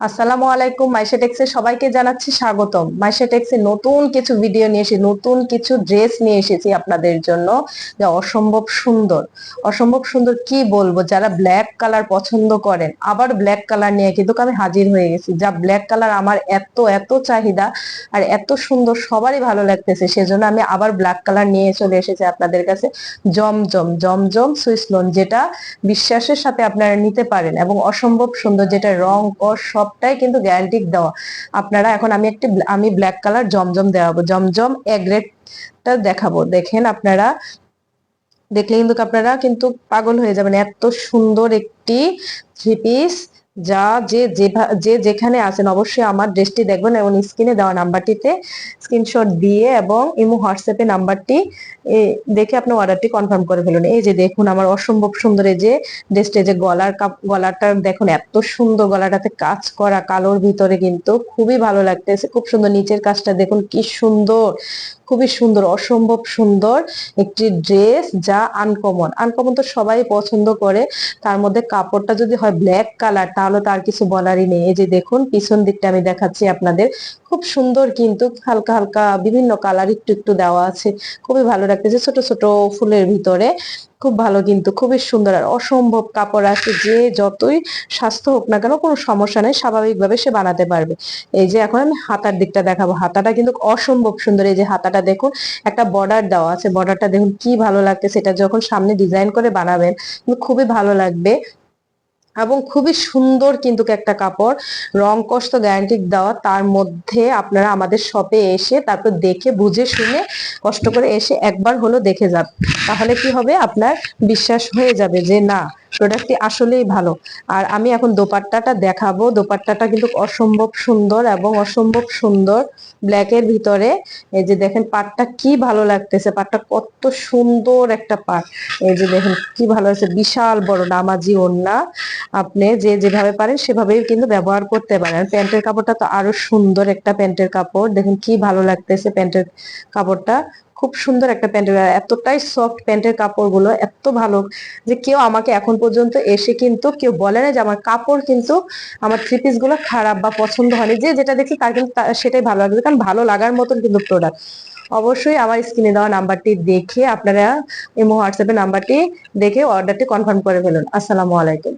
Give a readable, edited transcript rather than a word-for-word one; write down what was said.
আসসালামু আলাইকুম। মাইশা টেক্সে সবাইকে জানাচ্ছি স্বাগতম। মাইশা টেক্সে নতুন কিছু ভিডিও নিয়ে এসেছি, নতুন কিছু ড্রেস নিয়ে এসেছি আপনাদের জন্য, যা অসম্ভব সুন্দর। অসম্ভব সুন্দর কি বলবো, যারা ব্ল্যাক কালার পছন্দ করেন, আবার ব্ল্যাক কালার নিয়ে কিন্তু আমি হাজির হয়ে গেছি। যা ব্ল্যাক কালার আমার এত এত চাহিদা আর এত সুন্দর, সবারই ভালো লাগতেছে, সেজন্য আমি আবার ব্ল্যাক কালার নিয়ে চলে এসেছি আপনাদের কাছে। জমজম জমজম সুইস লোন, যেটা বিশ্বাসের সাথে আপনারা নিতে পারেন এবং অসম্ভব সুন্দর, যেটা রং কস সবটাই কিন্তু গ্যারান্টি দেওয়া। আপনারা এখন আমি ব্ল্যাক কালার জমজম দেওয়াবো, জমজম এ গ্রেডটা দেখাবো। দেখেন আপনারা, দেখলে কিন্তু আপনারা কিন্তু পাগল হয়ে যাবেন, এত সুন্দর একটি থ্রি পিস। যা যে যেখানে আছেন অবশ্যই আমার ড্রেসটি দেখবেন এবং স্ক্রিনে দেওয়া নাম্বারটিতে স্ক্রিনশট দিয়ে এবং ইমো হোয়াটসঅ্যাপে নাম্বারটি দেখে আপনি অর্ডারটি কনফার্ম করে ফেলুন। এই যে দেখুন আমার অসম্ভব সুন্দর এই যে ড্রেসটা, যে গলাটা দেখুন, এত সুন্দর, গলাটাতে কাজ করা কালোর ভিতরে কিন্তু খুবই ভালো লাগতেছে, খুব সুন্দর। নিচের কাজটা দেখুন কি সুন্দর, খুবই সুন্দর, অসম্ভব সুন্দর একটি ড্রেস, যা আনকমন। আনকমন তো সবাই পছন্দ করে, তার মধ্যে কাপড়টা যদি হয় ব্ল্যাক কালার তাহলে তার কিছু বলারই নেই। এই যে দেখুন পিছন দিকটা আমি দেখাচ্ছি আপনাদের, খুব সুন্দর, কিন্তু হালকা হালকা বিভিন্ন কালার একটু একটু দেওয়া আছে, খুবই ভালো লাগতেছে, ছোট ছোট ফুলের ভিতরে, খুব ভালো, কিন্তু খুবই সুন্দর। আর অসম্ভব কাপড় আছে, যে যতই স্বাস্থ্য হোক না কেন কোনো সমস্যা নেই, স্বাভাবিকভাবে সে বানাতে পারবে। এই যে এখন আমি হাতার দিকটা দেখাবো, হাতাটা কিন্তু অসম্ভব সুন্দর। এই যে হাতাটা দেখুন, একটা বর্ডার দেওয়া আছে, বর্ডারটা দেখুন কি ভালো লাগতেছে, এটা যখন সামনে ডিজাইন করে বানাবেন খুবই ভালো লাগবে এবং খুবই সুন্দর কিন্তু একটা কাপড়। রং কষ্ট গ্যারান্টি দেওয়া, তার মধ্যে আপনারা আমাদের শপে এসে তারপর দেখে বুঝে শুনে কষ্ট করে এসে একবার হলো দেখে যান, তাহলে কি হবে, আপনার বিশ্বাস হয়ে যাবে যে না, প্রোডাক্টটি আসলেই ভালো। আর আমি এখন দোপাট্টাটা দেখাবো, দোপাট্টাটা কিন্তু অসম্ভব সুন্দর এবং অসম্ভব সুন্দর ব্ল্যাকের ভিতরে। এই যে দেখেন পাটটা কি ভালো লাগতেছে, পাটটা কত সুন্দর একটা পাট। এই যে দেখেন কি ভালো আছে, বিশাল বড় নামাজি ওড়না, আপনি যে যেভাবে পারেন সেভাবেই কিন্তু ব্যবহার করতে পারেন। প্যান্টের কাপড়টা তো আরো সুন্দর একটা প্যান্টের কাপড়, দেখুন কি ভালো লাগতেছে প্যান্টের কাপড়টা, খুব সুন্দর একটা প্যান্টের, এতটাই সফট প্যান্টের কাপড়গুলো, এত ভালো যে কেউ আমাকে এখন পর্যন্ত এসে কিন্তু কেউ বলে না যে আমার কাপড় কিন্তু, আমার থ্রি পিস গুলো খারাপ বা পছন্দ হয়নি। যে যেটা দেখছি তার কিন্তু সেটাই ভালো লাগবে, কারণ ভালো লাগার মতন কিন্তু প্রোডাক্ট। অবশ্যই আমার স্ক্রিনে দেওয়া নাম্বারটি দেখে আপনারা ইমো হোয়াটসঅ্যাপে নাম্বারটি দেখে অর্ডারটি কনফার্ম করে ফেলুন। আসসালামু আলাইকুম।